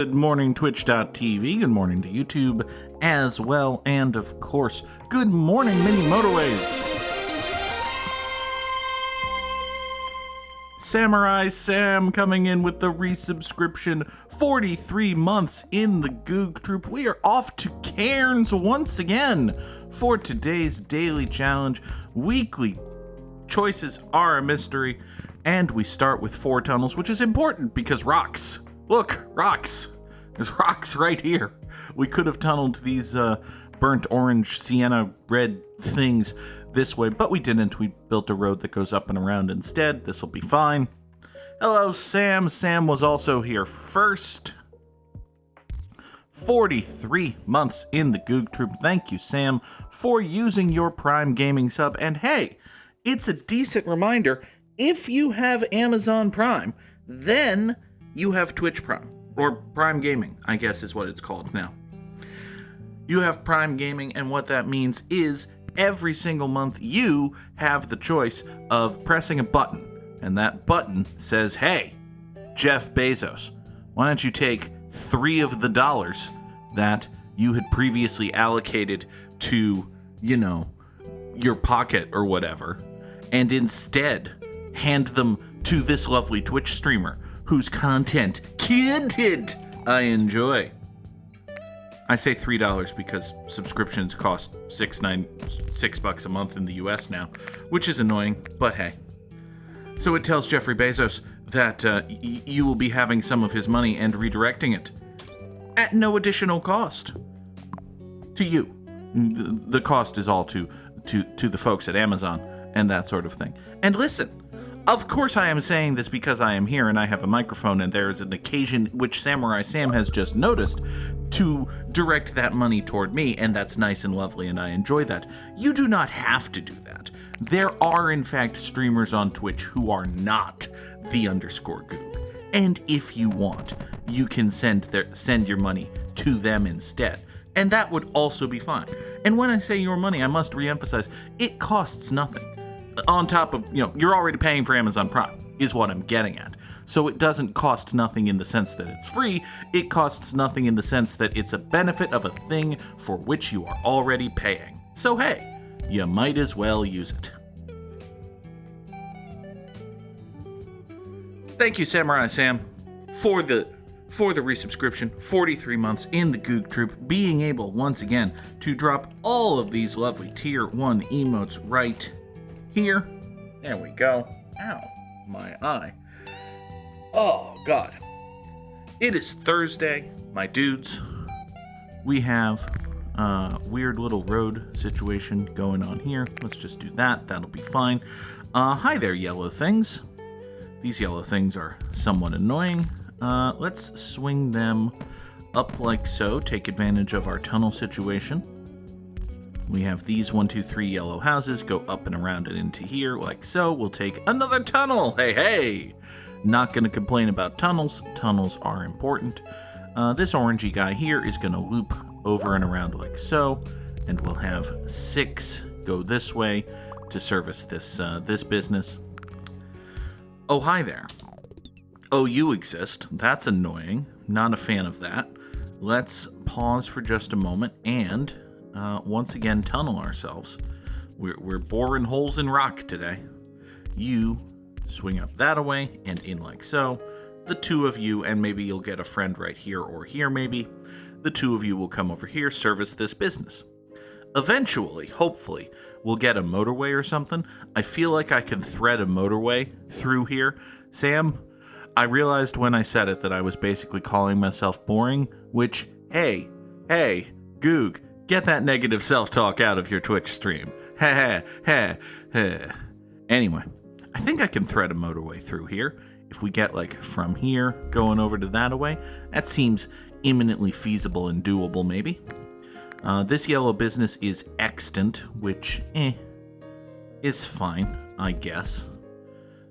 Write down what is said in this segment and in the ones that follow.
Good morning, Twitch.tv. Good morning to YouTube as well. And of course, good morning, Mini Motorways. Samurai Sam coming in with the resubscription. 43 months in the Goog troop. We are off to Cairns once again for today's daily challenge. Weekly choices are a mystery. And we start with 4 tunnels, which is important because rocks. Look, rocks. There's rocks right here. We could have tunneled these burnt orange, sienna red things this way, but we didn't. We built a road that goes up and around instead. This will be fine. Hello, Sam. Sam was also here first. 43 months in the Goog troop. Thank you, Sam, for using your Prime Gaming sub. And hey, it's a decent reminder. If you have Amazon Prime, then you have Twitch Prime, or Prime Gaming, I guess is what it's called now. You have Prime Gaming, and what that means is every single month you have the choice of pressing a button, and that button says, hey, Jeff Bezos, why don't you take $3 of the dollars that you had previously allocated to, your pocket or whatever, and instead hand them to this lovely Twitch streamer whose content I enjoy. I say $3 because subscriptions cost $6 a month in the US now, which is annoying, but hey. So it tells Jeffrey Bezos that you will be having some of his money and redirecting it at no additional cost to you. The cost is all to the folks at Amazon and that sort of thing. And listen, of course I am saying this because I am here and I have a microphone and there is an occasion which Samurai Sam has just noticed to direct that money toward me, and that's nice and lovely and I enjoy that. You do not have to do that. There are in fact streamers on Twitch who are not the _Goog. And if you want, you can send your money to them instead. And that would also be fine. And when I say your money, I must reemphasize, it costs nothing. On top of, you're already paying for Amazon Prime, is what I'm getting at. So it doesn't cost nothing in the sense that it's free. It costs nothing in the sense that it's a benefit of a thing for which you are already paying. So hey, you might as well use it. Thank you, Samurai Sam, for the resubscription. 43 months in the Goog troop, being able once again to drop all of these lovely tier 1 emotes right here. There we go. Ow, my eye. Oh, God. It is Thursday, my dudes. We have a weird little road situation going on here. Let's just do that. That'll be fine. Hi there, yellow things. These yellow things are somewhat annoying. Let's swing them up like so. Take advantage of our tunnel situation. We have these 1, 2, 3 yellow houses go up and around and into here like so. We'll take another tunnel. Hey. Not going to complain about tunnels. Tunnels are important. This orangey guy here is going to loop over and around like so. And we'll have 6 go this way to service this business. Oh, hi there. Oh, you exist. That's annoying. Not a fan of that. Let's pause for just a moment and once again tunnel ourselves. We're boring holes in rock today. You swing up that away and in like so. The 2 of you, and maybe you'll get a friend right here or here maybe. The 2 of you will come over here, service this business. Eventually, hopefully, we'll get a motorway or something. I feel like I can thread a motorway through here. Sam, I realized when I said it that I was basically calling myself boring, which, hey, Goog, get that negative self-talk out of your Twitch stream. Anyway, I think I can thread a motorway through here. If we get, from here going over to that away, that seems imminently feasible and doable, maybe. This yellow business is extant, which, is fine, I guess.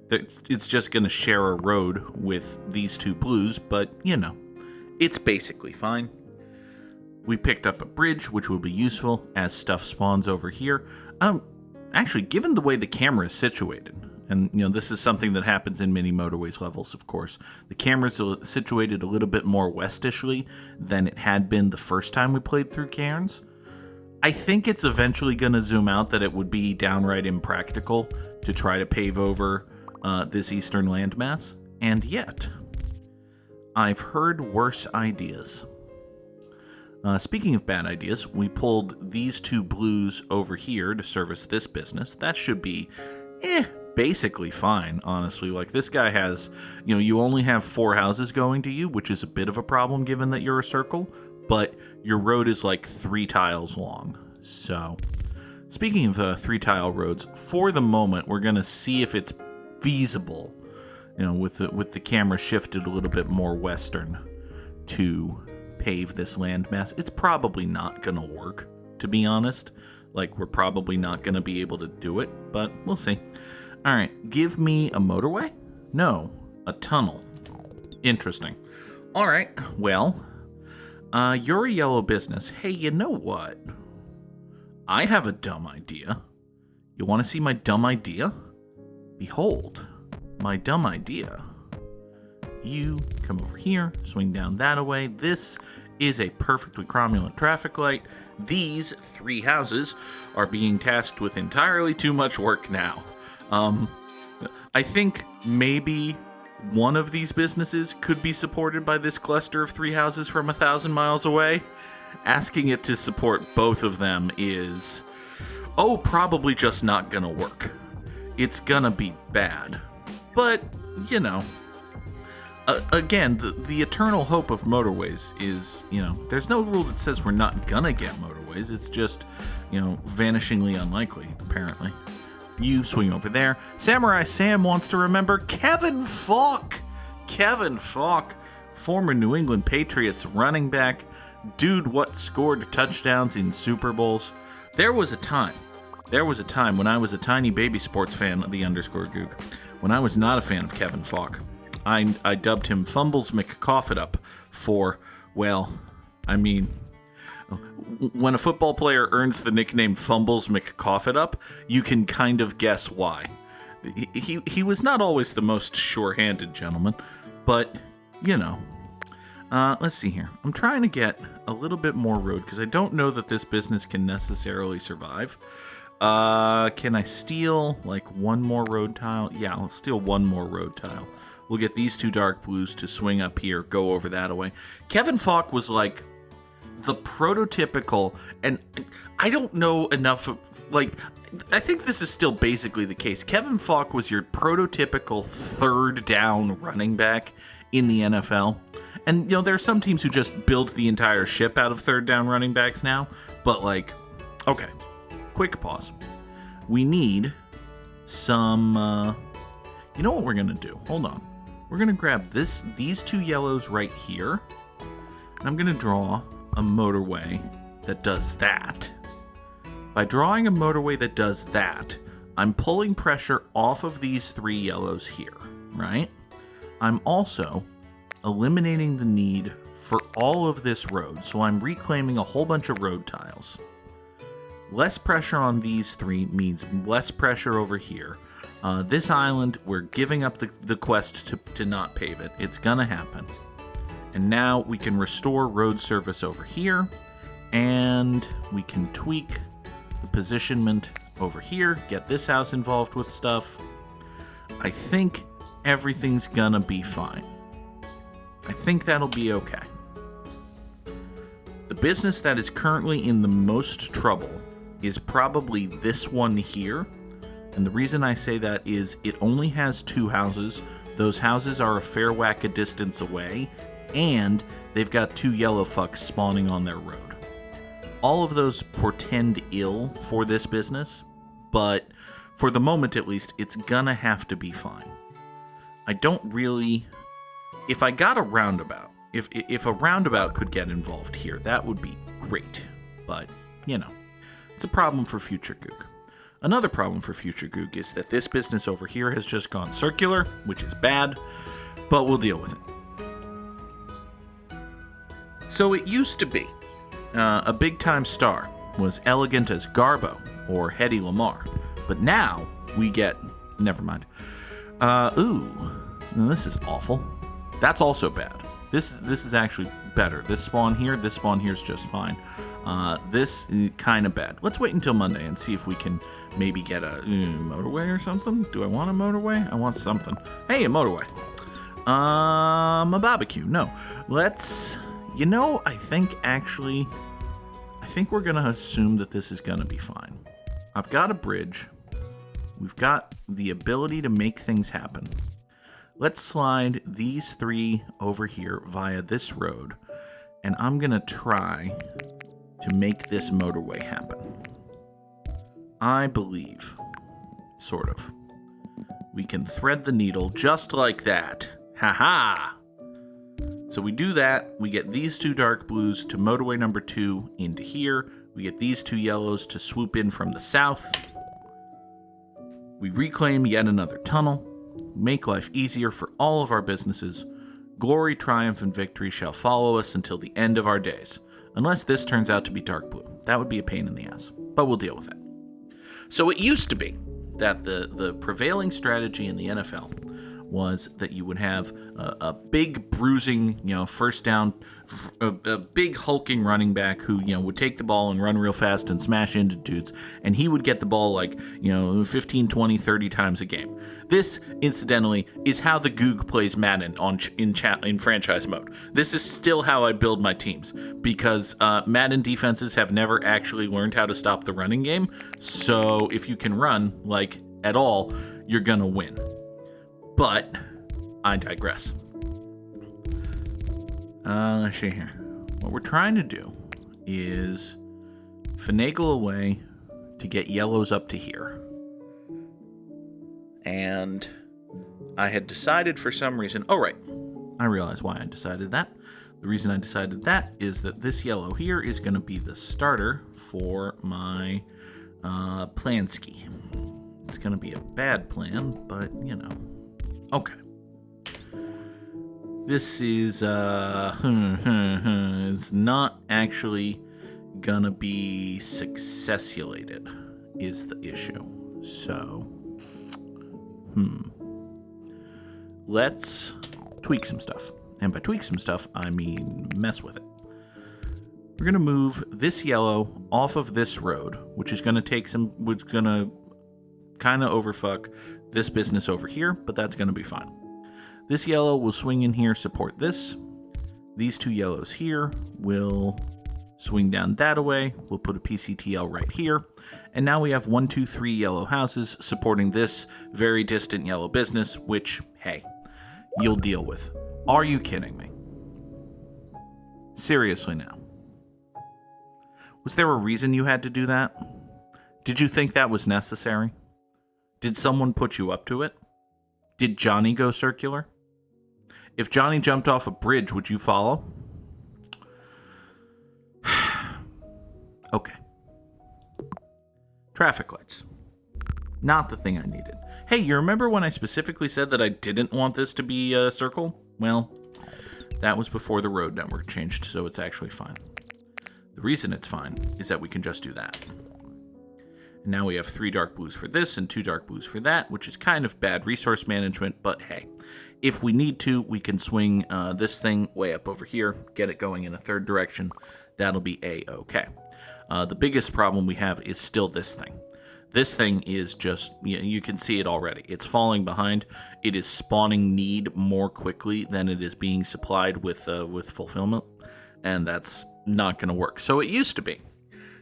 It's just going to share a road with these 2 blues, but, it's basically fine. We picked up a bridge, which will be useful as stuff spawns over here. Actually, given the way the camera is situated, And, this is something that happens in many Motorways levels, of course. The camera's situated a little bit more westishly than it had been the first time we played through Cairns. I think it's eventually going to zoom out that it would be downright impractical to try to pave over this eastern landmass. And yet, I've heard worse ideas. Speaking of bad ideas, we pulled these two blues over here to service this business. That should be, basically fine, honestly. Like, this guy has, you only have 4 houses going to you, which is a bit of a problem given that you're a circle, but your road is like 3 tiles long. So, speaking of 3-tile roads, for the moment, we're going to see if it's feasible, with the camera shifted a little bit more western to pave this landmass. It's probably not going to work, to be honest. Like, we're probably not going to be able to do it, but we'll see. All right, give me a motorway? No, a tunnel. Interesting. All right, well, you're a yellow business. Hey, you know what? I have a dumb idea. You want to see my dumb idea? Behold, my dumb idea. You come over here, swing down that way. This is a perfectly cromulent traffic light. These 3 houses are being tasked with entirely too much work now. I think maybe one of these businesses could be supported by this cluster of 3 houses from 1,000 miles away. Asking it to support both of them is, probably just not gonna work. It's gonna be bad. But, again, the eternal hope of Motorways is, there's no rule that says we're not gonna get Motorways. It's just, vanishingly unlikely, apparently. You swing over there. Samurai Sam wants to remember Kevin Faulk. Kevin Faulk, former New England Patriots running back. Dude, what scored touchdowns in Super Bowls. There was a time when I was a tiny baby sports fan of the _ Goog, when I was not a fan of Kevin Faulk. I dubbed him Fumbles McCough-it-up for, when a football player earns the nickname Fumbles McCough-it-up, you can kind of guess why. He was not always the most sure-handed gentleman, but, let's see here. I'm trying to get a little bit more road, because I don't know that this business can necessarily survive. Can I steal, one more road tile? Yeah, I'll steal one more road tile. We'll get these 2 dark blues to swing up here, go over that way. Kevin Faulk was, the prototypical, and I don't know enough of, I think this is still basically the case. Kevin Faulk was your prototypical 3rd down running back in the NFL. And, there are some teams who just build the entire ship out of 3rd down running backs now. But, okay, quick pause. We need some, you know what we're going to do? Hold on. We're going to grab these 2 yellows right here. And I'm going to draw a motorway that does that. By drawing a motorway that does that, I'm pulling pressure off of these 3 yellows here, right? I'm also eliminating the need for all of this road, so I'm reclaiming a whole bunch of road tiles. Less pressure on these 3 means less pressure over here. This island, we're giving up the quest to not pave it. It's gonna happen. And now we can restore road service over here, and we can tweak the positionment over here, get this house involved with stuff. I think everything's gonna be fine. I think that'll be okay. The business that is currently in the most trouble is probably this one here. And the reason I say that is it only has 2 houses. Those houses are a fair whack a distance away, and they've got 2 yellow fucks spawning on their road. All of those portend ill for this business, but for the moment at least, it's gonna have to be fine. I don't really... If I got a roundabout, if a roundabout could get involved here, that would be great. But, it's a problem for future Goog. Another problem for future Goog is that this business over here has just gone circular, which is bad, but we'll deal with it. So it used to be a big-time star was elegant as Garbo or Hedy Lamarr, but now we get never mind. Ooh, this is awful. That's also bad. This is actually better. This spawn here is just fine. This is kind of bad. Let's wait until Monday and see if we can maybe get a motorway or something. Do I want a motorway? I want something. Hey, a motorway. A barbecue. No. Let's, I think we're going to assume that this is going to be fine. I've got a bridge. We've got the ability to make things happen. Let's slide these 3 over here via this road, and I'm going to try to make this motorway happen. I believe, sort of. We can thread the needle just like that. Ha-ha! So we do that, we get these 2 dark blues to motorway number 2 into here, we get these 2 yellows to swoop in from the south, we reclaim yet another tunnel, make life easier for all of our businesses, glory, triumph, and victory shall follow us until the end of our days, unless this turns out to be dark blue. That would be a pain in the ass, but we'll deal with it. So it used to be that the prevailing strategy in the NFL was that you would have a big bruising, first down, a big hulking running back who, would take the ball and run real fast and smash into dudes, and he would get the ball 15, 20, 30 times a game. This, incidentally, is how the Goog plays Madden in franchise mode. This is still how I build my teams, because Madden defenses have never actually learned how to stop the running game, so if you can run, at all, you're gonna win. But I digress. Let's see here. What we're trying to do is finagle a way to get yellows up to here. And I had decided for some reason... Oh, right. I realize why I decided that. The reason I decided that is that this yellow here is going to be the starter for my plan ski. It's going to be a bad plan, but, Okay. This is, it's not actually gonna be successulated, is the issue. So, let's tweak some stuff. And by tweak some stuff, I mean mess with it. We're gonna move this yellow off of this road, which is gonna kind of overfuck this business over here, but that's going to be fine. This yellow will swing in here, support this. These 2 yellows here will swing down that away. We'll put a PCTL right here. And now we have 1, 2, 3 yellow houses supporting this very distant yellow business, which, hey, you'll deal with. Are you kidding me? Seriously now. Was there a reason you had to do that? Did you think that was necessary? Did someone put you up to it? Did Johnny go circular? If Johnny jumped off a bridge, would you follow? Okay. Traffic lights. Not the thing I needed. Hey, you remember when I specifically said that I didn't want this to be a circle? Well, that was before the road network changed, so it's actually fine. The reason it's fine is that we can just do that. And now we have 3 dark blues for this and 2 dark blues for that, which is kind of bad resource management, but hey, if we need to, we can swing this thing way up over here, get it going in a 3rd direction. That'll be A-okay. The biggest problem we have is still this thing. This thing is just, you can see it already. It's falling behind. It is spawning need more quickly than it is being supplied with fulfillment, and that's not going to work. So it used to be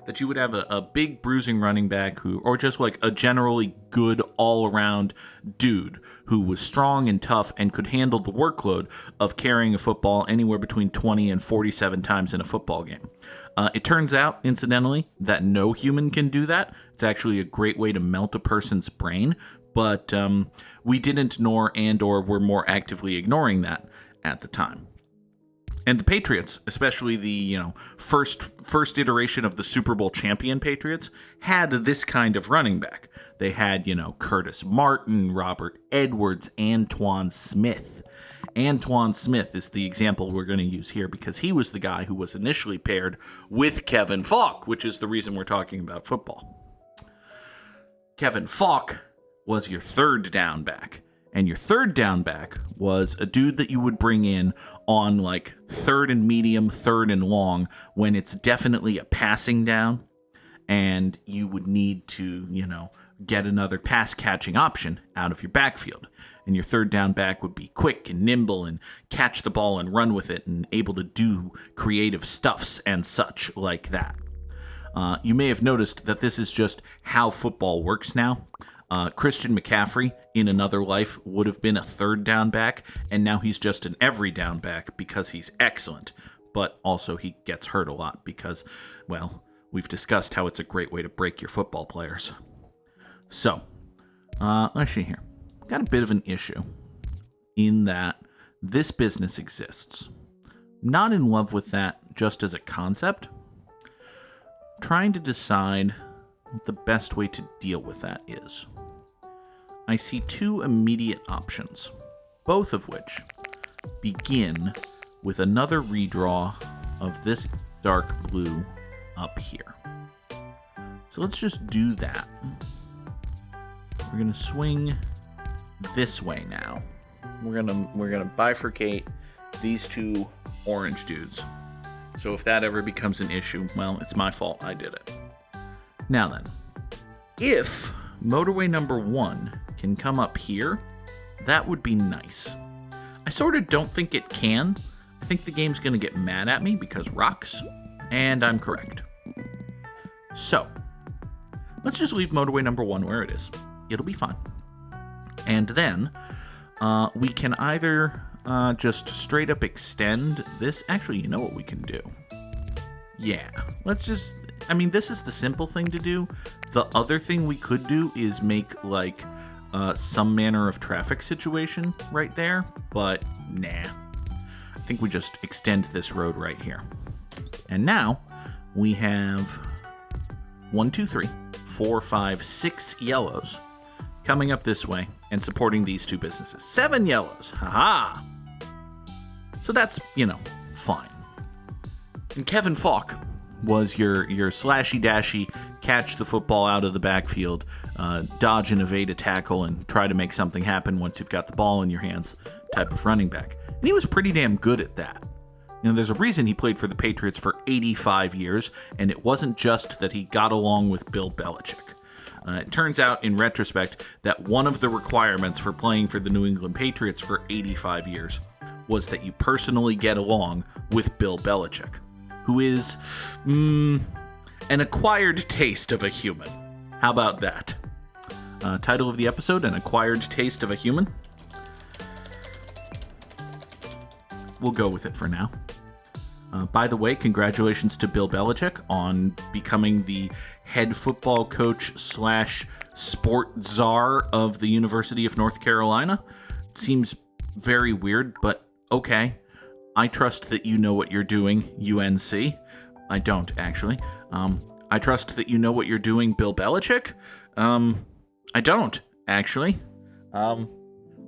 that you would have a big bruising running back or just a generally good all-around dude who was strong and tough and could handle the workload of carrying a football anywhere between 20 and 47 times in a football game. It turns out, incidentally, that no human can do that. It's actually a great way to melt a person's brain, but we didn't or were more actively ignoring that at the time. And the Patriots, especially the first iteration of the Super Bowl champion Patriots, had this kind of running back. They had, Curtis Martin, Robert Edwards, Antoine Smith. Antoine Smith is the example we're going to use here because he was the guy who was initially paired with Kevin Faulk, which is the reason we're talking about football. Kevin Faulk was your third down back. And your third down back was a dude that you would bring in on like third and medium, third and long, when it's definitely a passing down and you would need to, get another pass catching option out of your backfield. And your third down back would be quick and nimble and catch the ball and run with it and able to do creative stuffs and such like that. You may have noticed that this is just how football works now. Christian McCaffrey in another life would have been a third down back, and now he's just an every down back because he's excellent, but also he gets hurt a lot because, well, we've discussed how it's a great way to break your football players. So, let's see here. Got a bit of an issue in that this business exists. Not in love with that just as a concept. Trying to decide what the best way to deal with that is. I see two immediate options, both of which begin with another redraw of this dark blue up here. So let's just do that. We're going to swing this way now. We're gonna bifurcate these two orange dudes. So if that ever becomes an issue, well, it's my fault. I did it. Now then, if motorway number 1 can come up here, that would be nice. I sort of don't think it can. I think the game's gonna get mad at me because rocks, and I'm correct. So let's just leave motorway number 1 where it is. It'll be fine. And then we can either just straight up extend this. Actually, you know what we can do? Yeah, let's just, this is the simple thing to do. The other thing we could do is make like some manner of traffic situation right there, but nah. I think we just extend this road right here. And now we have 1, 2, 3, 4, 5, 6 yellows coming up this way and supporting these two businesses. 7 yellows. Haha. So that's, fine. And Kevin Faulk was your slashy dashy, catch the football out of the backfield, dodge and evade a tackle, and try to make something happen once you've got the ball in your hands type of running back. And he was pretty damn good at that. There's a reason he played for the Patriots for 85 years, and it wasn't just that he got along with Bill Belichick. It turns out, in retrospect, that one of the requirements for playing for the New England Patriots for 85 years was that you personally get along with Bill Belichick, who is an acquired taste of a human. How about that? Title of the episode, An Acquired Taste of a Human. We'll go with it for now. By the way, congratulations to Bill Belichick on becoming the head football coach / sport czar of the University of North Carolina. Seems very weird, but okay. I trust that you know what you're doing, UNC. I don't, actually. I trust that you know what you're doing, Bill Belichick. I don't, actually.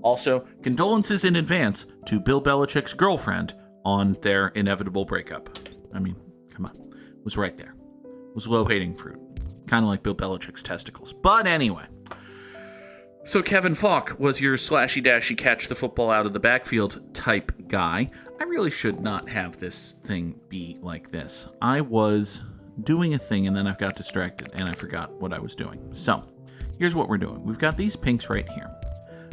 Also, condolences in advance to Bill Belichick's girlfriend on their inevitable breakup. Come on. It was right there. It was low-hanging fruit. Kind of like Bill Belichick's testicles. But anyway. So Kevin Faulk was your slashy-dashy catch the football out of the backfield type guy. I really should not have this thing be like this. I was doing a thing and then I got distracted and I forgot what I was doing. So here's what we're doing. We've got these pinks right here.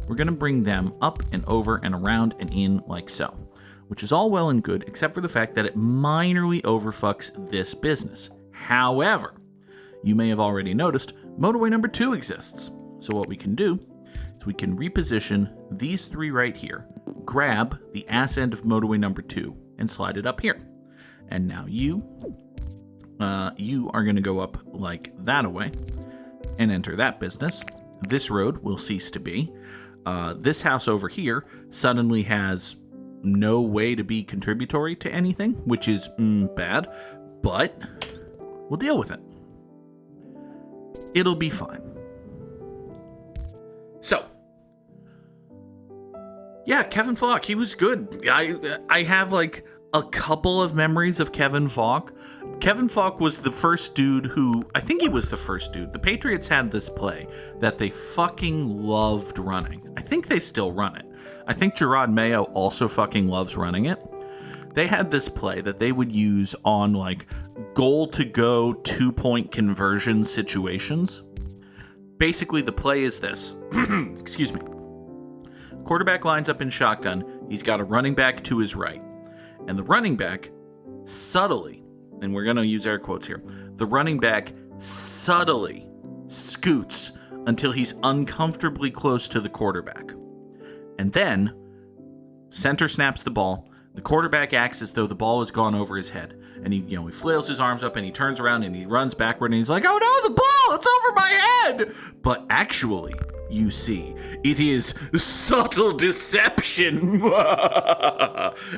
We're going to bring them up and over and around and in like so, which is all well and good, except for the fact that it minorly overfucks this business. However, you may have already noticed motorway number 2 exists. So what we can do is we can reposition these 3 right here, grab the ass end of motorway number 2, and slide it up here. And now you are going to go up like that away and enter that business. This road will cease to be. This house over here suddenly has no way to be contributory to anything, which is bad, but we'll deal with it. It'll be fine. So, yeah, Kevin Faulk, he was good. I have like a couple of memories of Kevin Faulk Kevin Faulk was the first dude I think he was the first dude. The Patriots had this play that they fucking loved running. I think they still run it. I think Gerard Mayo also fucking loves running it. They had this play that they would use on like goal to go 2-point conversion situations. Basically, the play is this. Excuse me. Quarterback lines up in shotgun. He's got a running back to his right. And the running back subtly, and we're going to use air quotes here, the running back subtly scoots until he's uncomfortably close to the quarterback. And then center snaps the ball. The quarterback acts as though the ball has gone over his head. And he flails his arms up and he turns around and he runs backward and he's like, oh no, the ball, it's over my head. But actually, you see, it is subtle deception.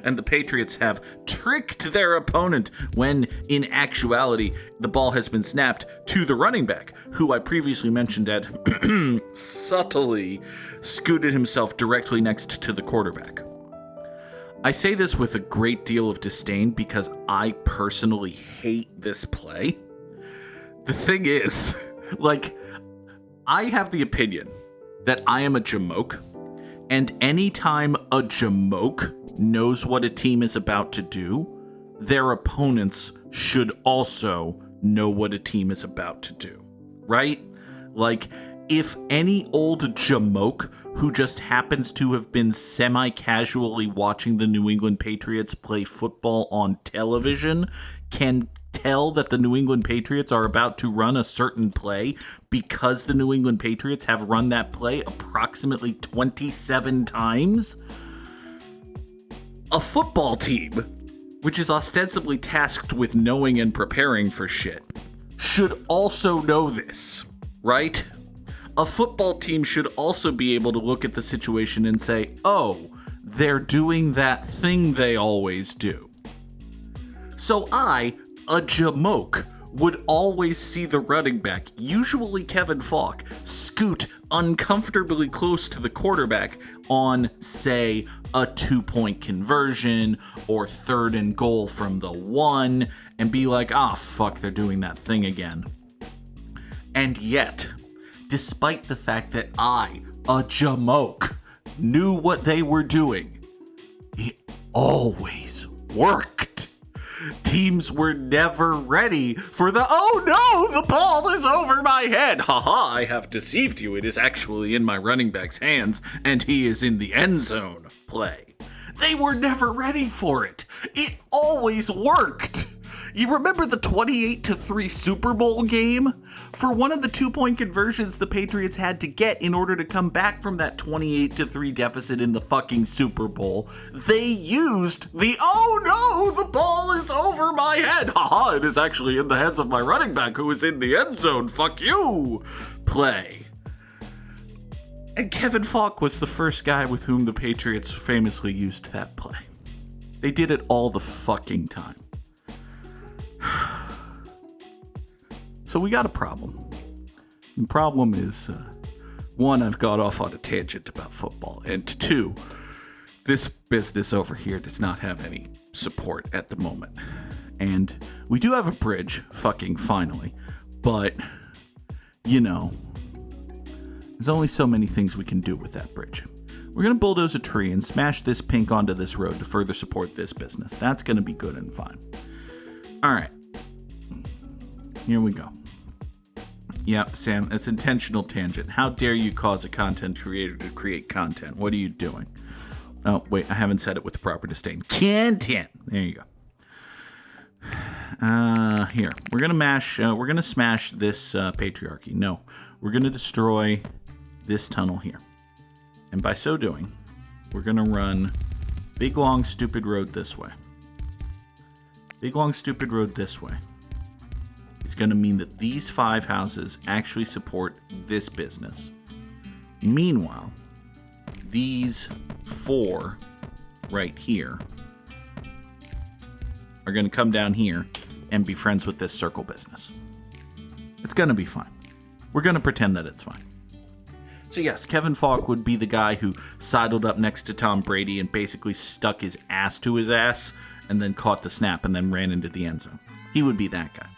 And the Patriots have tricked their opponent when, in actuality, the ball has been snapped to the running back, who I previously mentioned had subtly scooted himself directly next to the quarterback. I say this with a great deal of disdain because I personally hate this play. The thing is, I have the opinion that I am a jamoke, and anytime a jamoke knows what a team is about to do, their opponents should also know what a team is about to do, right? If any old jamoke who just happens to have been semi-casually watching the New England Patriots play football on television can tell that the New England Patriots are about to run a certain play because the New England Patriots have run that play approximately 27 times, a football team, which is ostensibly tasked with knowing and preparing for shit, should also know this, right? A football team should also be able to look at the situation and say, oh, they're doing that thing they always do. So I, a jamoke, would always see the running back, usually Kevin Faulk, scoot uncomfortably close to the quarterback on, say, a 2-point conversion or 3rd and goal from the 1 and be like, fuck, they're doing that thing again. And yet, despite the fact that I, a jamoke, knew what they were doing, it always worked. Teams were never ready for the, oh no, the ball is over my head. Haha, I have deceived you. It is actually in my running back's hands, and he is in the end zone play. They were never ready for it. It always worked. You remember the 28-3 Super Bowl game? For one of the 2-point conversions the Patriots had to get in order to come back from that 28-3 deficit in the fucking Super Bowl, they used the, oh no, the ball is over my head. Haha, it is actually in the hands of my running back who is in the end zone. Fuck you. Play. And Kevin Faulk was the first guy with whom the Patriots famously used that play. They did it all the fucking time. So we got a problem. The problem is, 1, I've got off on a tangent about football, and 2, this business over here does not have any support at the moment. And we do have a bridge, fucking finally, but, there's only so many things we can do with that bridge. We're going to bulldoze a tree and smash this pink onto this road to further support this business. That's going to be good and fine. All right. Here we go. Yeah, Sam, it's intentional tangent. How dare you cause a content creator to create content? What are you doing? Oh, wait, I haven't said it with the proper disdain. Content. There you go. Here. We're going to smash this patriarchy. No, we're going to destroy this tunnel here. And by so doing, we're going to run big, long, stupid road this way. Big, long, stupid road this way. It's going to mean that these 5 houses actually support this business. Meanwhile, these 4 right here are going to come down here and be friends with this circle business. It's going to be fine. We're going to pretend that it's fine. So yes, Kevin Faulk would be the guy who sidled up next to Tom Brady and basically stuck his ass to his ass and then caught the snap and then ran into the end zone. He would be that guy.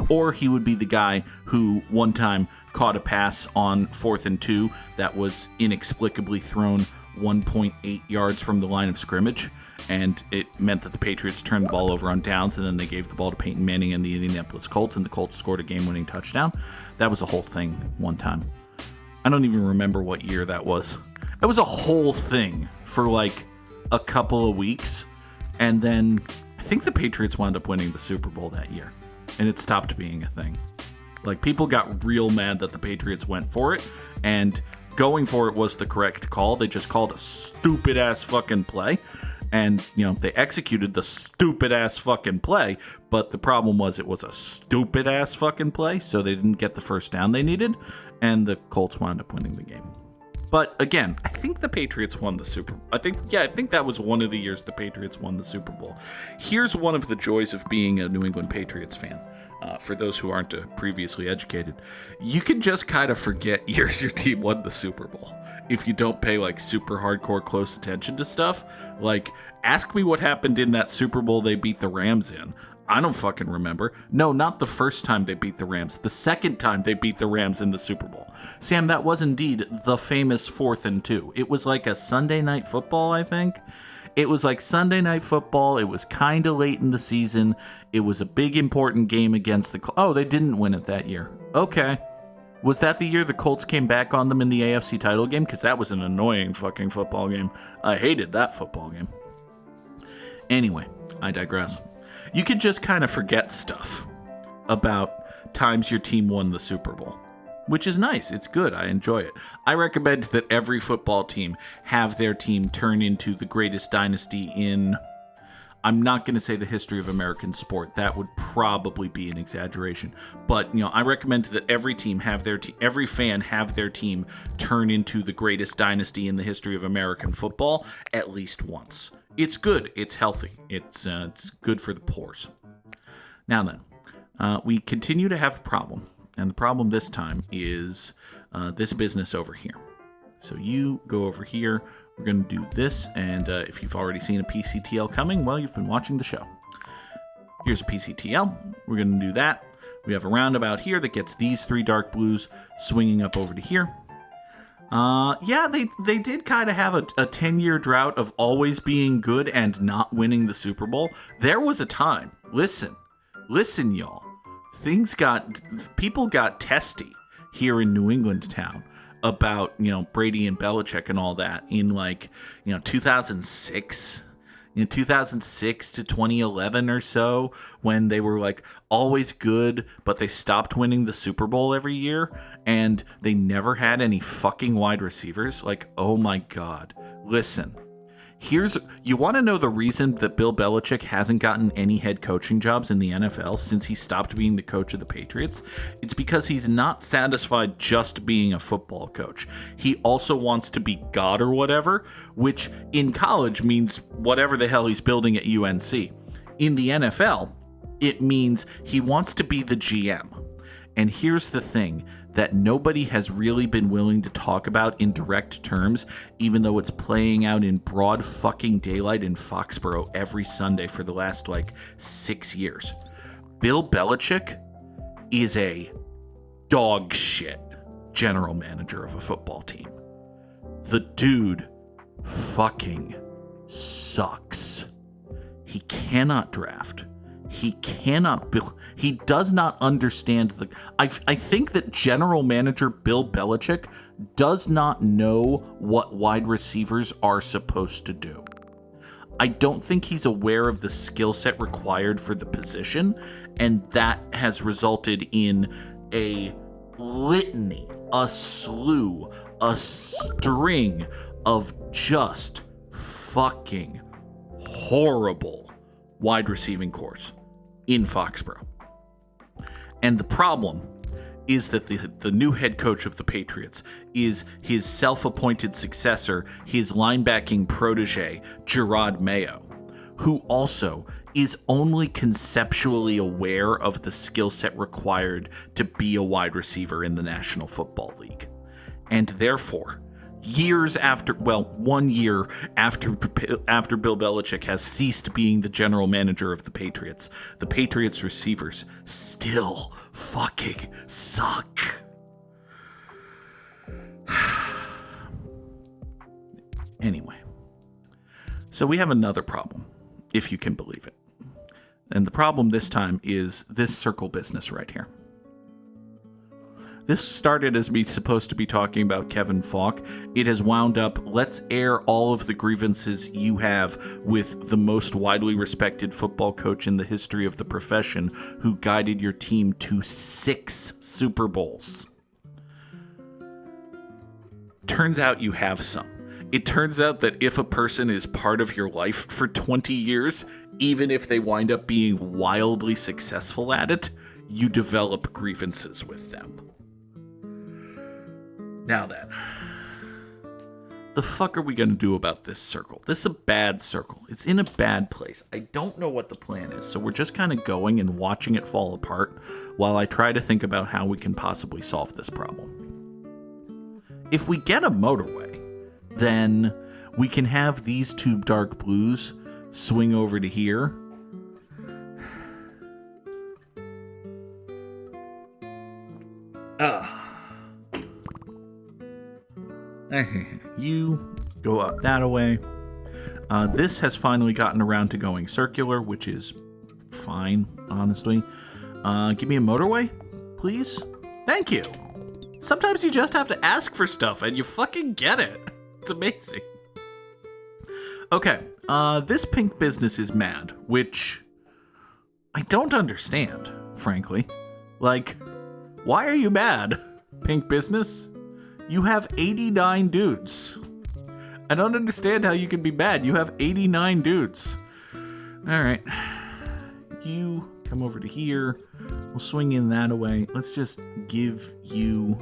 Or he would be the guy who one time caught a pass on 4th and 2 that was inexplicably thrown 1.8 yards from the line of scrimmage, and it meant that the Patriots turned the ball over on downs, and then they gave the ball to Peyton Manning and the Indianapolis Colts, and the Colts scored a game-winning touchdown. That was a whole thing one time. I don't even remember what year that was. It was a whole thing for like a couple of weeks, and then I think the Patriots wound up winning the Super Bowl that year, and it stopped being a thing. Like, people got real mad that the Patriots went for it, and going for it was the correct call. They just called a stupid-ass fucking play, and, you know, they executed the stupid-ass fucking play, but the problem was it was a stupid-ass fucking play, so they didn't get the first down they needed, and the Colts wound up winning the game. But again, I think the Patriots won the Super Bowl. I think that was one of the years the Patriots won the Super Bowl. Here's one of the joys of being a New England Patriots fan. For those who aren't previously educated, you can just kind of forget years your team won the Super Bowl if you don't pay like super hardcore close attention to stuff. Like, ask me what happened in that Super Bowl they beat the Rams in. I don't fucking remember. No, not the first time they beat the Rams. The second time they beat the Rams in the Super Bowl. Sam, that was indeed the famous 4th and 2. It was like a Sunday Night Football, I think. It was like Sunday Night Football. It was kind of late in the season. It was a big important game against the Colts. Oh, they didn't win it that year. Okay. Was that the year the Colts came back on them in the AFC title game? Because that was an annoying fucking football game. I hated that football game. Anyway, I digress. You could just kind of forget stuff about times your team won the Super Bowl, which is nice. It's good. I enjoy it. I recommend that every football team have their team turn into the greatest dynasty in, I'm not going to say the history of American sport. That would probably be an exaggeration. But, you know, I recommend that every team have their every fan have their team turn into the greatest dynasty in the history of American football at least once. It's good. It's healthy. It's good for the pores. Now then, we continue to have a problem. And the problem this time is this business over here. So you go over here. We're going to do this. And if you've already seen a PCTL coming, well, you've been watching the show. Here's a PCTL. We're going to do that. We have a roundabout here that gets these 3 dark blues swinging up over to here. Yeah, they did kind of have a 10-year drought of always being good and not winning the Super Bowl. There was a time. Listen, y'all. People got testy here in New England town about, you know, Brady and Belichick and all that in 2006. 2006 to 2011 or so, when they were like always good, but they stopped winning the Super Bowl every year, and they never had any fucking wide receivers. Like, oh my God. Listen, you want to know the reason that Bill Belichick hasn't gotten any head coaching jobs in the NFL since he stopped being the coach of the Patriots? It's because he's not satisfied just being a football coach. He also wants to be God or whatever, which in college means whatever the hell he's building at UNC. In the NFL, it means he wants to be the GM. And here's the thing that nobody has really been willing to talk about in direct terms, even though it's playing out in broad fucking daylight in Foxborough every Sunday for the last 6 years. Bill Belichick is a dog shit general manager of a football team. The dude fucking sucks. He cannot draft. He cannot build. He does not understand I think that general manager Bill Belichick does not know what wide receivers are supposed to do. I don't think he's aware of the skill set required for the position, and that has resulted in a litany, a slew, a string of just fucking horrible wide receiving cores in Foxborough. And the problem is that the new head coach of the Patriots is his self-appointed successor, his linebacking protege, Gerard Mayo, who also is only conceptually aware of the skill set required to be a wide receiver in the National Football League. And therefore, years after, 1 year after Bill Belichick has ceased being the general manager of the Patriots receivers still fucking suck. Anyway, so we have another problem, if you can believe it. And the problem this time is this circle business right here. This started as me supposed to be talking about Kevin Faulk. It has wound up, let's air all of the grievances you have with the most widely respected football coach in the history of the profession who guided your team to 6 Super Bowls. Turns out you have some. It turns out that if a person is part of your life for 20 years, even if they wind up being wildly successful at it, you develop grievances with them. Now then, the fuck are we going to do about this circle? This is a bad circle. It's in a bad place. I don't know what the plan is, so we're just kind of going and watching it fall apart while I try to think about how we can possibly solve this problem. If we get a motorway, then we can have these 2 dark blues swing over to here. You go up that way. This has finally gotten around to going circular, which is fine, honestly. Give me a motorway, please. Thank you. Sometimes you just have to ask for stuff and you fucking get it. It's amazing. Okay, this pink business is mad, which I don't understand, frankly. Like, why are you mad, pink business? You have 89 dudes. I don't understand how you can be mad. You have 89 dudes. All right. You come over to here. We'll swing in that way. Let's just give you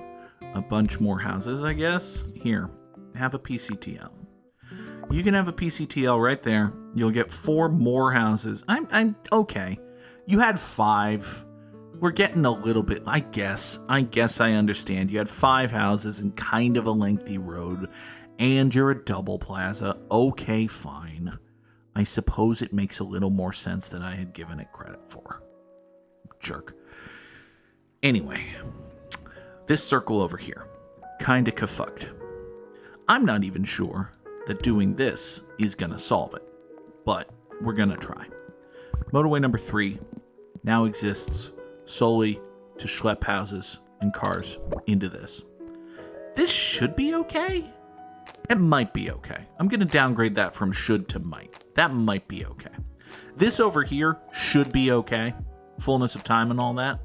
a bunch more houses, I guess. Here, have a PCTL. You can have a PCTL right there. You'll get 4 more houses. I'm okay. You had 5. We're getting a little bit, I guess I understand. You had 5 houses and kind of a lengthy road, and you're a double plaza. Okay, fine. I suppose it makes a little more sense than I had given it credit for. Jerk. Anyway, this circle over here, kinda kafucked. I'm not even sure that doing this is gonna solve it, but we're gonna try. Motorway number 3 now exists solely to schlep houses and cars into this. This should be okay. It might be okay. I'm going to downgrade that from should to might. That might be okay. This over here should be okay. Fullness of time and all that.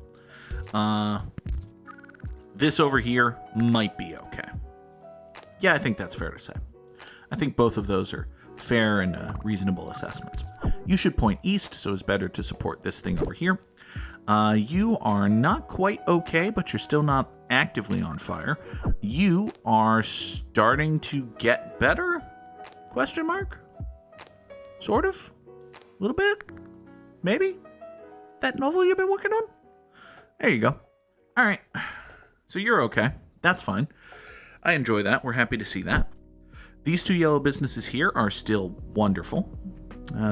This over here might be okay. Yeah, I think that's fair to say. I think both of those are fair and reasonable assessments. You should point east, so it's better to support this thing over here. You are not quite okay, but you're still not actively on fire. You are starting to get better? Question mark? Sort of? A little bit? Maybe? That novel you've been working on? There you go. All right. So you're okay. That's fine. I enjoy that. We're happy to see that. These 2 yellow businesses here are still wonderful.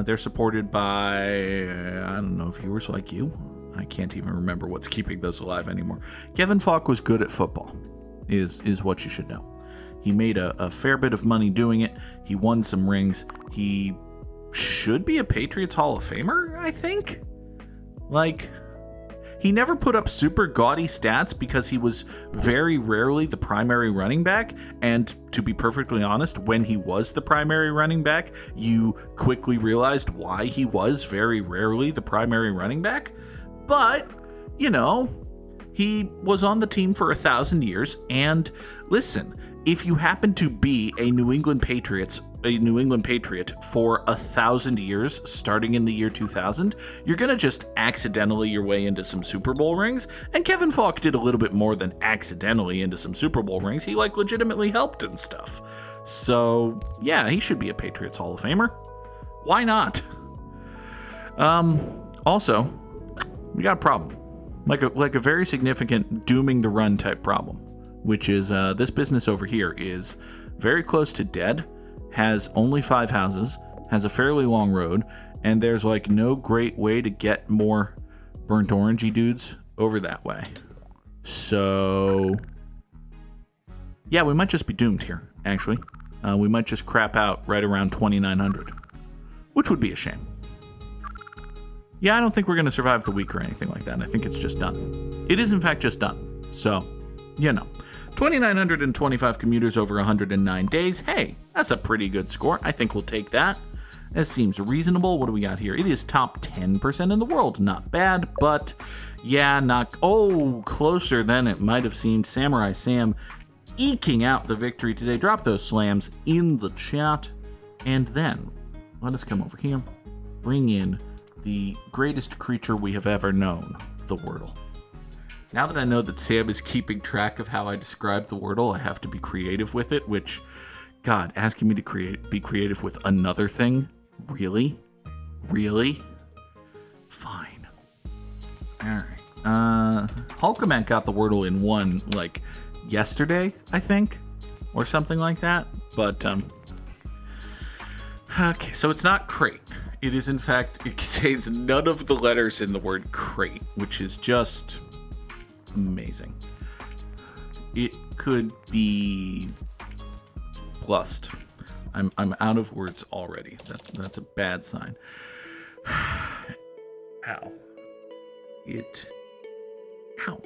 They're supported by, I don't know, viewers like you. I can't even remember what's keeping those alive anymore. Kevin Faulk was good at football, is what you should know. He made a fair bit of money doing it. He won some rings. He should be a Patriots Hall of Famer, I think. Like, he never put up super gaudy stats because he was very rarely the primary running back. And to be perfectly honest, when he was the primary running back, you quickly realized why he was very rarely the primary running back. But, you know, he was on the team for 1,000 years. And listen, if you happen to be a New England Patriot for 1,000 years, starting in the year 2000, you're going to just accidentally your way into some Super Bowl rings. And Kevin Faulk did a little bit more than accidentally into some Super Bowl rings. He legitimately helped and stuff. So yeah, he should be a Patriots Hall of Famer. Why not? Also, we got a problem, like a very significant dooming the run type problem, which is this business over here is very close to dead, has only 5 houses, has a fairly long road, and there's like no great way to get more burnt orangey dudes over that way. So yeah, we might just be doomed here, actually. We might just crap out right around 2,900, which would be a shame. Yeah, I don't think we're going to survive the week or anything like that. I think it's just done. It is, in fact, just done. So, 2,925 commuters over 109 days. Hey, that's a pretty good score. I think we'll take that. That seems reasonable. What do we got here? It is top 10% in the world. Not bad, but yeah, closer than it might have seemed. Samurai Sam eking out the victory today. Drop those slams in the chat. And then, let us come over here. Bring in the greatest creature we have ever known, the Wordle. Now that I know that Sam is keeping track of how I describe the Wordle, I have to be creative with it, which, God, asking me to be creative with another thing? Really? Really? Fine. Alright. Hulkaman got the Wordle in one, like, yesterday, I think, or something like that. But okay, so it's not crate. It is, in fact, it contains none of the letters in the word crate, which is just amazing. It could be plussed. I'm out of words already. That's a bad sign. Ow. Ow.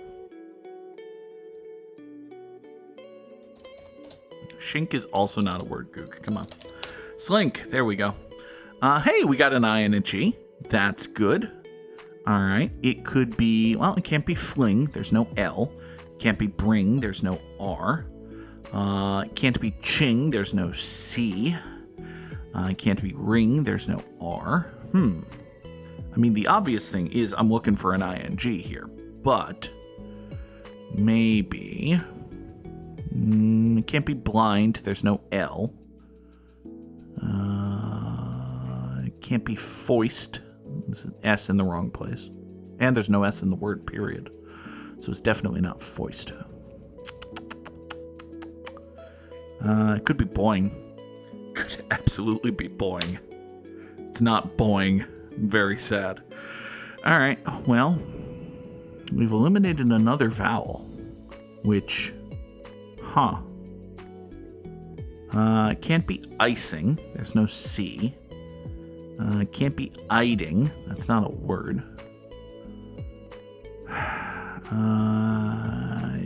Shink is also not a word, Goog. Come on. Slink. There we go. Hey, we got an I and a G. That's good. All right. It could be, well, it can't be fling. There's no L. It can't be bring. There's no R. It can't be ching. There's no C. It can't be ring. There's no R. I mean, the obvious thing is I'm looking for an ING here, but maybe it can't be blind. There's no L. It can't be foist. There's an S in the wrong place. And there's no S in the word, period. So it's definitely not foist. It could be boing. Could absolutely be boing. It's not boing. Very sad. All right, well, we've eliminated another vowel, which, it can't be icing. There's no C. It can't be iding. That's not a word.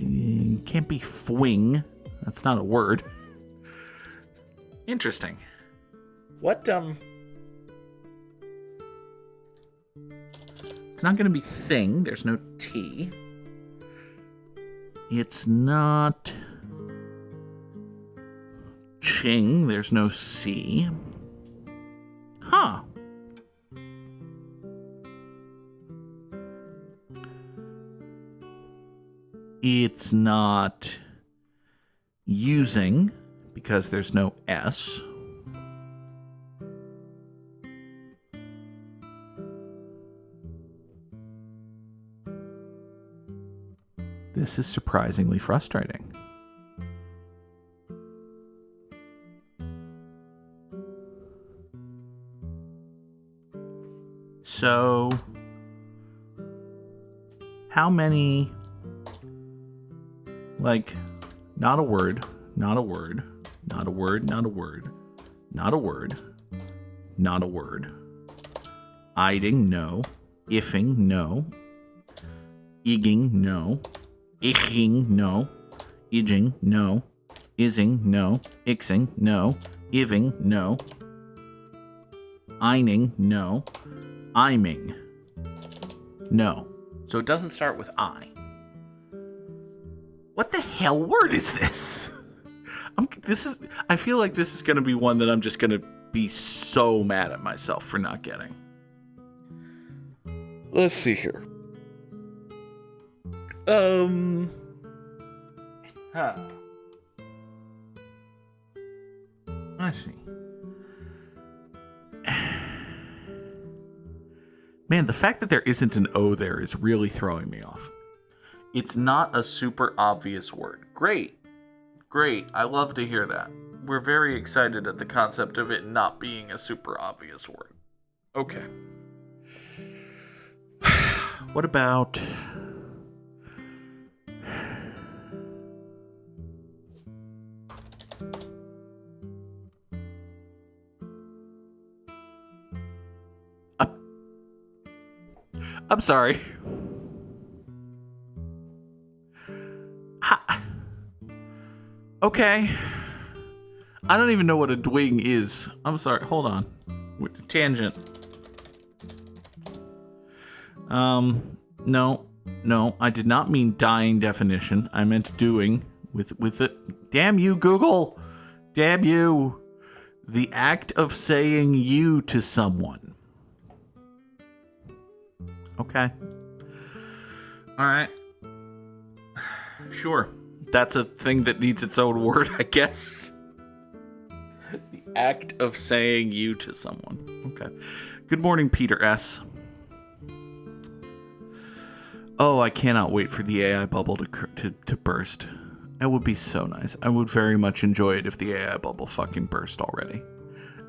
It can't be fwing. That's not a word. Interesting. What, It's not going to be thing. There's no T. It's not ching. There's no C. It's not using because there's no S. This is surprisingly frustrating. So, how many, like, not a word, not a word, not a word, not a word, not a word, not a word, iding, no, ifing, no, igging, no, iching, no, idging, no, ising, no, ixing, no, iving, no, eining, no, iming, no. So it doesn't start with I. What the hell word is this? I feel like this is going to be one that I'm just going to be so mad at myself for not getting. Let's see here. Let's see. Man, the fact that there isn't an O there is really throwing me off. It's not a super obvious word. Great. I love to hear that. we're very excited at the concept of it not being a super obvious word. Okay. What about... I'm sorry. Okay. I don't even know what a dwing is. I'm sorry. Hold on. With the tangent. No, I did not mean dying definition. I meant doing with it. Damn you, Google. Damn you. The act of saying you to someone. Okay. All right. Sure. That's a thing that needs its own word, I guess. The act of saying you to someone. Okay. Good morning, Peter S. Oh, I cannot wait for the AI bubble to burst. That would be so nice. I would very much enjoy it if the AI bubble fucking burst already.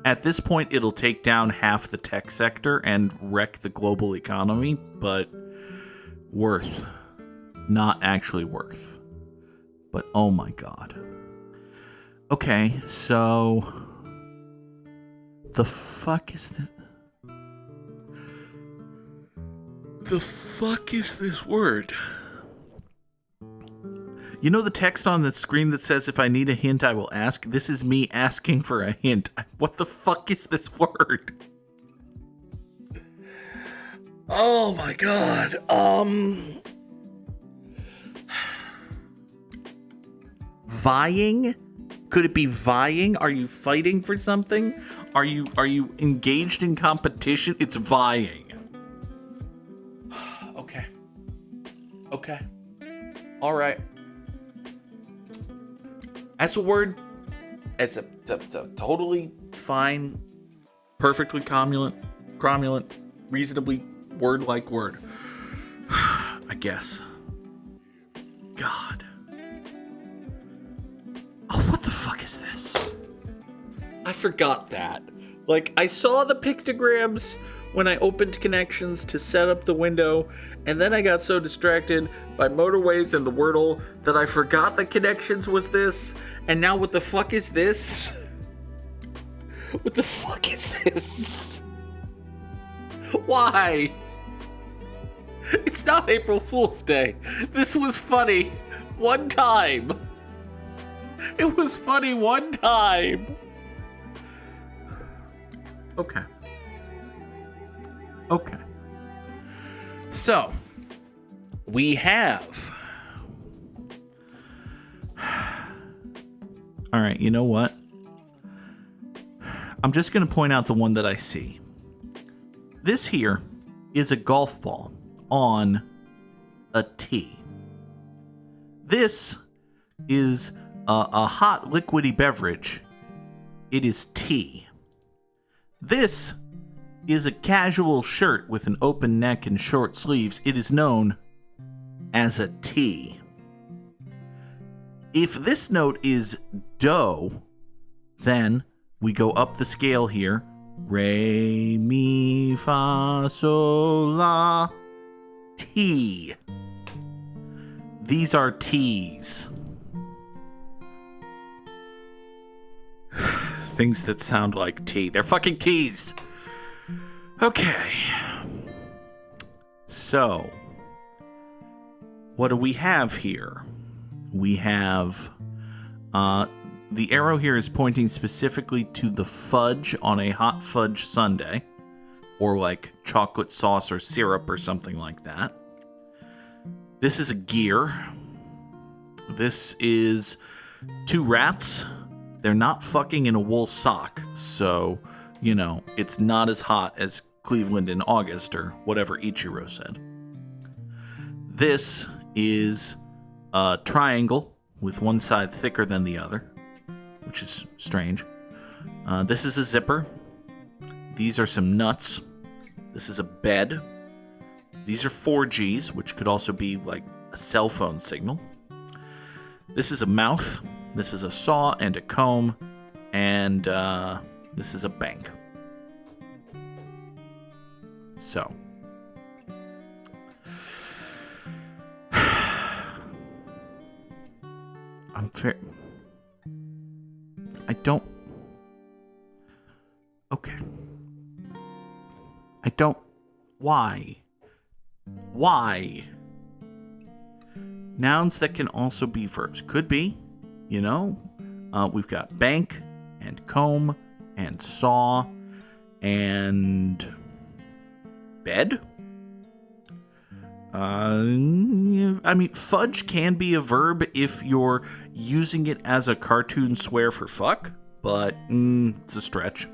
At this point, it'll take down half the tech sector and wreck the global economy, but worth. Not actually worth. But oh my god. Okay, so... The fuck is this? The fuck is this word? You know the text on the screen that says, if I need a hint, I will ask? This is me asking for a hint. What the fuck is this word? Oh my god. Vying? Could it be vying? Are you fighting for something? Are you engaged in competition? It's vying. Okay. All right. That's a word. It's a totally fine, perfectly cromulent, reasonably word-like word. I guess. God. Oh, what the fuck is this? I forgot that. Like, I saw the pictograms when I opened connections to set up the window, and then I got so distracted by Motorways and the Wordle that I forgot that connections was this, and now what the fuck is this? What the fuck is this? Why? It's not April Fool's Day. This was funny one time. It was funny one time. Okay. So, we have... All right, you know what? I'm just going to point out the one that I see. This here is a golf ball on a tee. This is a hot liquidy beverage. It is tea. This is a casual shirt with an open neck and short sleeves. It is known as a tee. If this note is do, then we go up the scale here. Re, mi, fa, sol, la, ti. These are teas. Things that sound like tea. They're fucking teas. Okay. So, what do we have here? We have, the arrow here is pointing specifically to the fudge on a hot fudge sundae, or like chocolate sauce or syrup or something like that. This is a gear. This is two rats. They're not fucking in a wool sock, so, you know, it's not as hot as Cleveland in August or whatever Ichiro said. This is a triangle with one side thicker than the other, which is strange. This is a zipper. These are some nuts. This is a bed. These are 4Gs, which could also be like a cell phone signal. This is a mouth. This is a saw and a comb. And this is a bank. So. I'm fair. I don't. Okay. I don't. Why? Why? Nouns that can also be verbs. Could be, you know. We've got bank and comb and saw and bed. I mean, fudge can be a verb if you're using it as a cartoon swear for fuck, but it's a stretch.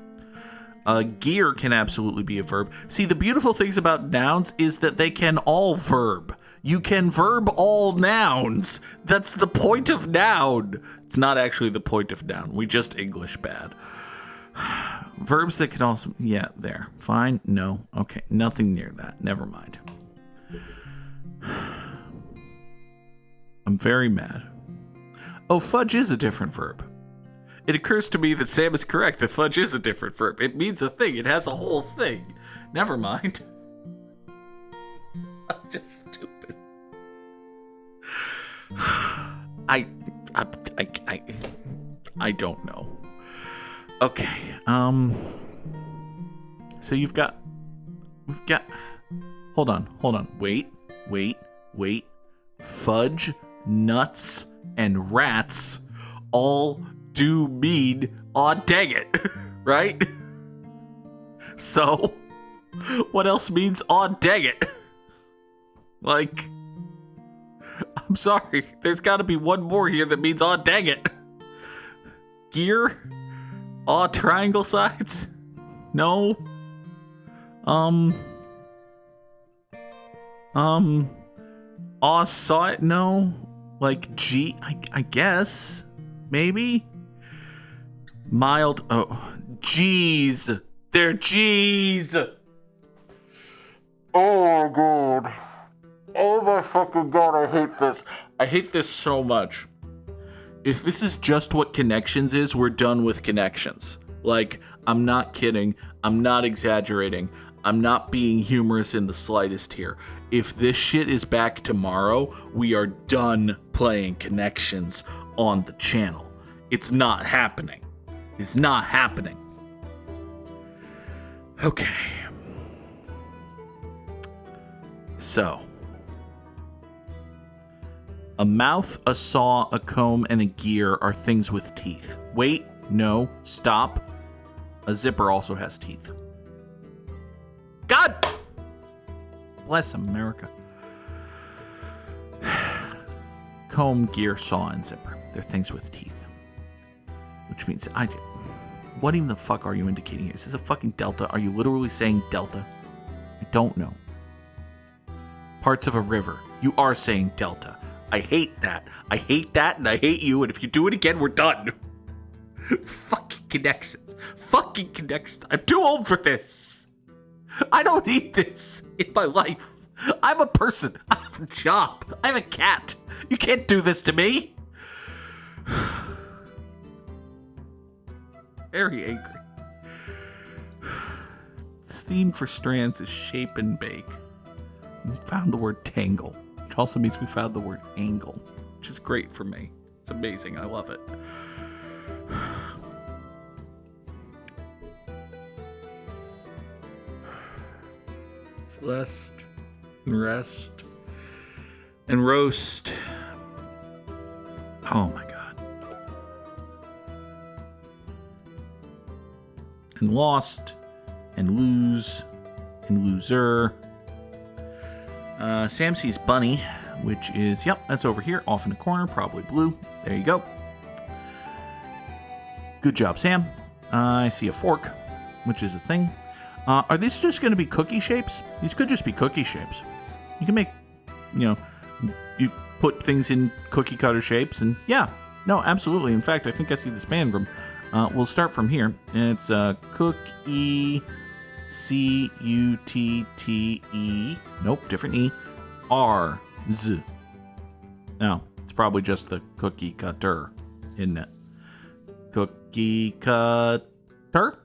Gear can absolutely be a verb. See, the beautiful things about nouns is that they can all verb. You can verb all nouns. That's the point of noun. It's not actually the point of noun. We just English bad. Verbs that can also... Yeah, there. Fine. No. Okay. Nothing near that. Never mind. I'm very mad. Oh, fudge is a different verb. It occurs to me that Sam is correct, that fudge is a different verb. It means a thing. It has a whole thing. Never mind. I'm just stupid. I don't know. Okay. So we've got hold on. Wait. Fudge, nuts, and rats all do mean, aw dang it, right? So, what else means aw dang it? Like, I'm sorry, there's gotta be one more here that means aw dang it. Gear? Aw triangle sides? No. Aw saw it? No. Like G, I guess. Maybe? Mild, oh, G's. They're G's. Oh my god. Oh my fucking god, I hate this. I hate this so much. If this is just what connections is, we're done with connections. Like, I'm not kidding. I'm not exaggerating. I'm not being humorous in the slightest here. If this shit is back tomorrow, we are done playing connections on the channel. It's not happening. It's not happening. Okay. So. A mouth, a saw, a comb, and a gear are things with teeth. Wait, no, stop. A zipper also has teeth. God bless America. Comb, gear, saw, and zipper. They're things with teeth. Which means what even the fuck are you indicating here? Is this a fucking delta? Are you literally saying delta? I don't know. Parts of a river. You are saying delta. I hate that. I hate that, and I hate you, and if you do it again, we're done. Fucking connections. Fucking connections. I'm too old for this. I don't need this in my life. I'm a person. I have a job. I have a cat. You can't do this to me. Very angry. The theme for strands is shape and bake. We found the word tangle, which also means we found the word angle, which is great for me. It's amazing. I love it. Celeste and rest and roast. Oh my god. And lost and lose and loser. Sam sees bunny, which is, yep, that's over here, off in the corner, probably blue. There you go. Good job, Sam. I see a fork, which is a thing. Are these just going to be cookie shapes? These could just be cookie shapes. You can make, you put things in cookie cutter shapes, and yeah, no, absolutely. In fact, I think I see the spandrum. We'll start from here. It's cookie, C-U-T-T-E. Nope, different E. R-Z. No, it's probably just the cookie cutter, isn't it? cookie cutter.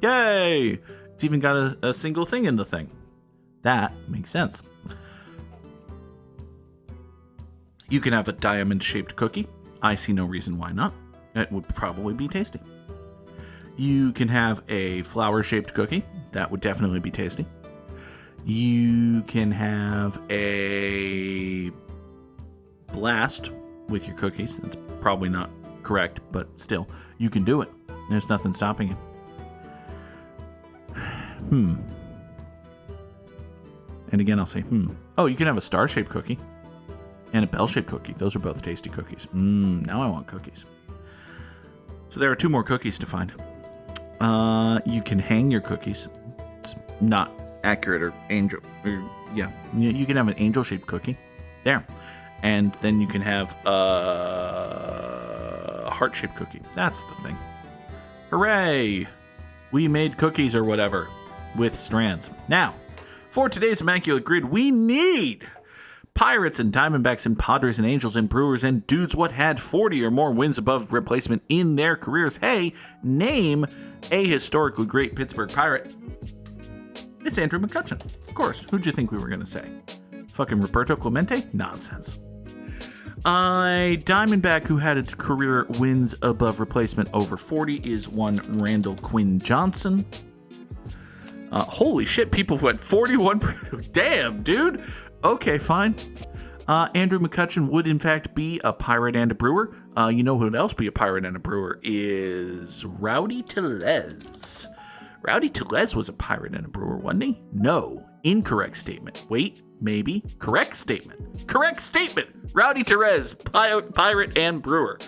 Yay! It's even got a single thing in the thing. That makes sense. You can have a diamond-shaped cookie. I see no reason why not. It would probably be tasty. You can have a flower-shaped cookie. That would definitely be tasty. You can have a blast with your cookies. That's probably not correct, but still, you can do it. There's nothing stopping you. And again, I'll say, Oh, you can have a star-shaped cookie and a bell-shaped cookie. Those are both tasty cookies. Now I want cookies. So there are 2 more cookies to find. You can hang your cookies. It's not accurate or angel. You can have an angel-shaped cookie. There. And then you can have a heart-shaped cookie. That's the thing. Hooray! We made cookies or whatever with strands. Now, for today's Immaculate Grid, we need Pirates and Diamondbacks and Padres and Angels and Brewers and dudes what had 40 or more wins above replacement in their careers. Hey, name a historically great Pittsburgh Pirate. It's Andrew McCutcheon. Of course, who'd you think we were going to say? Fucking Roberto Clemente? Nonsense. A Diamondback who had a career wins above replacement over 40 is one Randall Quinn Johnson. Holy shit, people went 41. Damn, dude. Okay, fine. Andrew McCutcheon would, in fact, be a Pirate and a Brewer. You know who would else be a Pirate and a Brewer is Rowdy Tellez. Rowdy Tellez was a Pirate and a Brewer, wasn't he? No. Incorrect statement. Wait, maybe. Correct statement. Correct statement. Rowdy Tellez, Pirate and Brewer.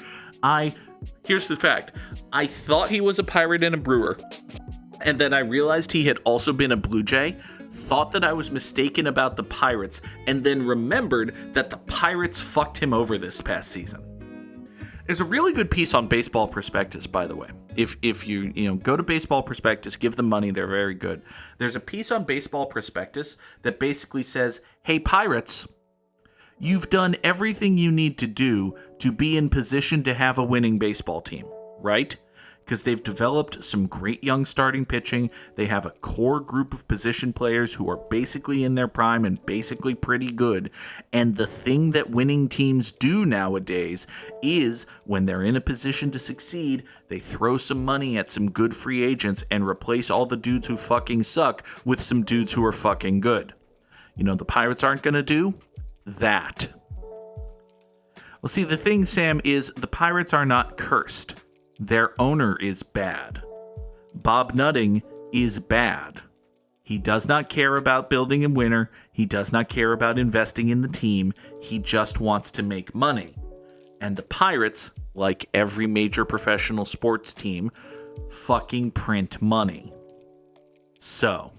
Here's the fact. I thought he was a Pirate and a Brewer. And then I realized he had also been a Blue Jay, thought that I was mistaken about the Pirates, and then remembered that the Pirates fucked him over this past season. There's a really good piece on Baseball Prospectus, by the way. If you go to Baseball Prospectus, give them money, they're very good. There's a piece on Baseball Prospectus that basically says, hey, Pirates, you've done everything you need to do to be in position to have a winning baseball team, right? Because they've developed some great young starting pitching. They have a core group of position players who are basically in their prime and basically pretty good. And the thing that winning teams do nowadays is when they're in a position to succeed, they throw some money at some good free agents and replace all the dudes who fucking suck with some dudes who are fucking good. You know, the Pirates aren't going to do that. Well, see, the thing, Sam, is the Pirates are not cursed. Their owner is bad. Bob Nutting is bad. He does not care about building a winner. He does not care about investing in the team. He just wants to make money. And the Pirates, like every major professional sports team, fucking print money. So,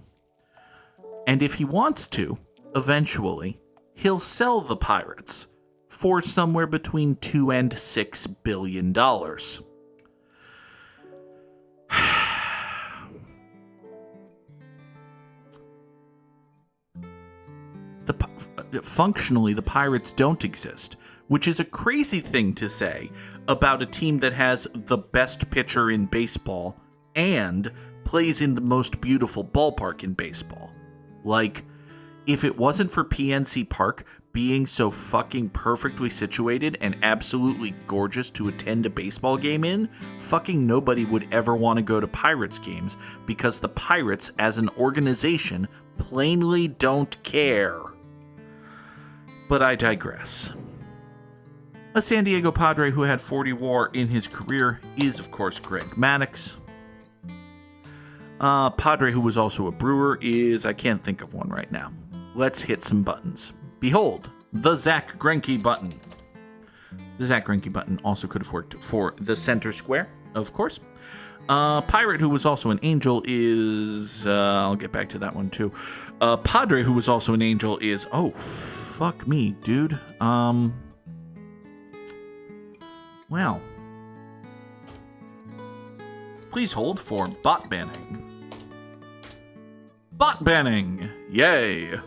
and if he wants to, eventually, he'll sell the Pirates for somewhere between $2 and $6 billion. Functionally, the Pirates don't exist, which is a crazy thing to say about a team that has the best pitcher in baseball and plays in the most beautiful ballpark in baseball. Like, if it wasn't for PNC Park being so fucking perfectly situated and absolutely gorgeous to attend a baseball game in, fucking nobody would ever want to go to Pirates games because the Pirates, as an organization, plainly don't care. But I digress. A San Diego Padre who had 40 WAR in his career is, of course, Greg Maddux. Padre who was also a Brewer is, I can't think of one right now. Let's hit some buttons. Behold, the Zach Greinke button. The Zach Greinke button also could have worked for the center square, of course. Pirate who was also an Angel is, I'll get back to that one too. Padre who was also an Angel is, oh, fuck me, dude. Well. Please hold for bot banning. Bot banning! Yay!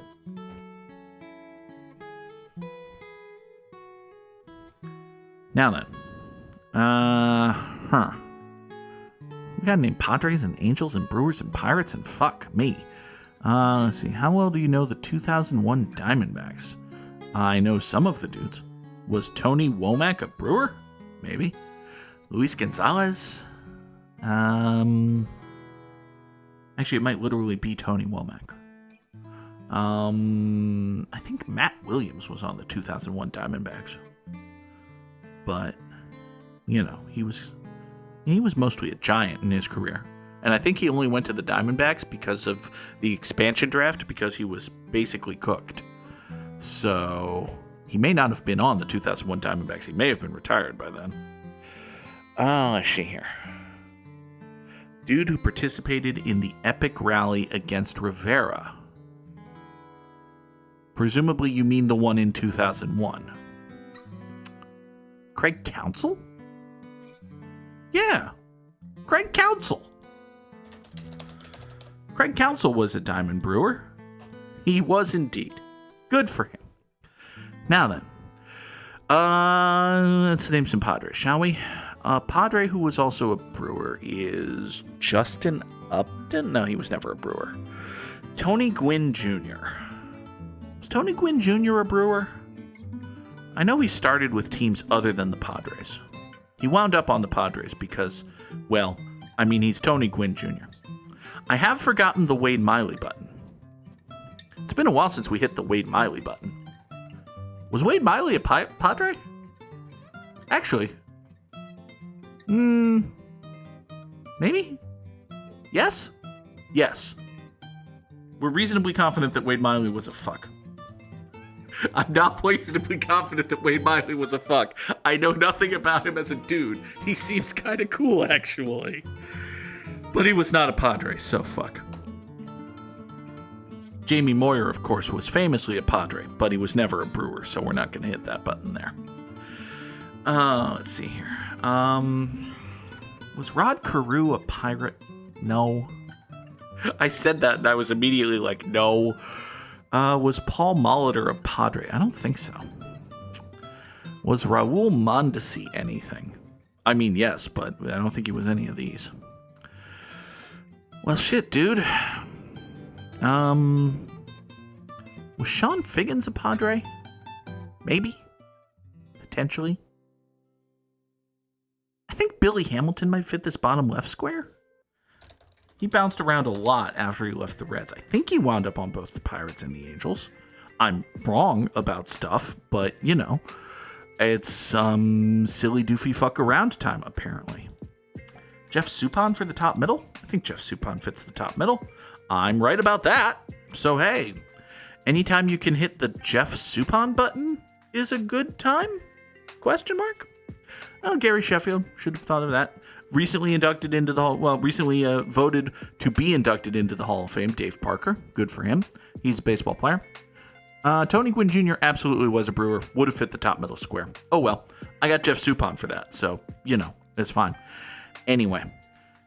Now then. We got named Padres and Angels and Brewers and Pirates and fuck me. Let's see. How well do you know the 2001 Diamondbacks? I know some of the dudes. Was Tony Womack a Brewer? Maybe. Luis Gonzalez? Actually, it might literally be Tony Womack. I think Matt Williams was on the 2001 Diamondbacks. But, you know, he was mostly a giant in his career. And I think he only went to the Diamondbacks because of the expansion draft, because he was basically cooked. So he may not have been on the 2001 Diamondbacks. He may have been retired by then. Let's see here. Dude who participated in the epic rally against Rivera. Presumably you mean the one in 2001. Craig Counsell? Yeah. Craig Counsell. Craig Counsell was a Diamond Brewer. He was indeed. Good for him. Now then, let's name some Padres, shall we? A Padre who was also a Brewer is Justin Upton. No, he was never a Brewer. Tony Gwynn Jr. Was Tony Gwynn Jr. a Brewer? I know he started with teams other than the Padres. He wound up on the Padres because, well, I mean, he's Tony Gwynn Jr. I have forgotten the Wade Miley button. It's been a while since we hit the Wade Miley button. Was Wade Miley a Padre? Actually. Maybe? Yes? Yes. We're reasonably confident that Wade Miley was a fuck. I'm not reasonably confident that Wade Miley was a fuck. I know nothing about him as a dude. He seems kind of cool, actually. But he was not a Padre, so fuck. Jamie Moyer, of course, was famously a Padre, but he was never a Brewer, so we're not going to hit that button there. Let's see here. Was Rod Carew a Pirate? No. I said that and I was immediately like, no. Was Paul Molitor a Padre? I don't think so. Was Raul Mondesi anything? I mean, yes, but I don't think he was any of these. Well, shit, dude. Was Sean Figgins a Padre? Maybe. Potentially. I think Billy Hamilton might fit this bottom left square. He bounced around a lot after he left the Reds. I think he wound up on both the Pirates and the Angels. I'm wrong about stuff, but, you know, it's silly doofy fuck around time, apparently. Jeff Suppan for the top middle? I think Jeff Suppan fits the top middle. I'm right about that. So, hey, anytime you can hit the Jeff Suppan button is a good time? Question mark? Well, Gary Sheffield should have thought of that. Recently inducted into the recently voted to be inducted into the Hall of Fame, Dave Parker. Good for him. He's a baseball player. Tony Gwynn Jr. absolutely was a Brewer. Would have fit the top middle square. Oh, well. I got Jeff Suppan for that. So, you know, it's fine. Anyway,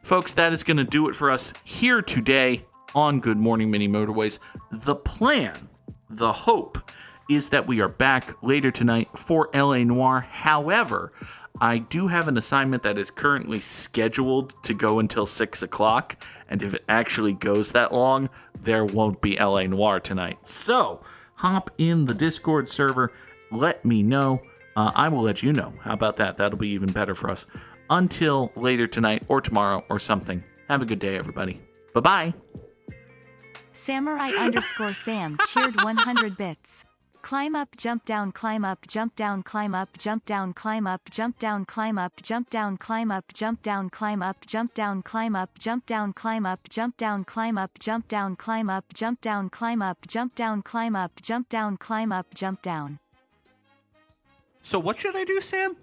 folks, that is going to do it for us here today on Good Morning Mini Motorways. The plan, the hope, is that we are back later tonight for LA Noire. However, I do have an assignment that is currently scheduled to go until 6 o'clock, and if it actually goes that long, there won't be LA Noire tonight. So, hop in the Discord server, let me know. I will let you know. How about that? That'll be even better for us. Until later tonight or tomorrow or something. Have a good day, everybody. Bye-bye. Samurai_Sam cheered 100 bits. Climb up, jump down, climb up, jump down, climb up, jump down, climb up, jump down, climb up, jump down, climb up, jump down, climb up, jump down, climb up, jump down, climb up, jump down, climb up, jump down, climb up, jump down, climb up, jump down, climb up, jump down, climb up, jump down. So what should I do, Sam?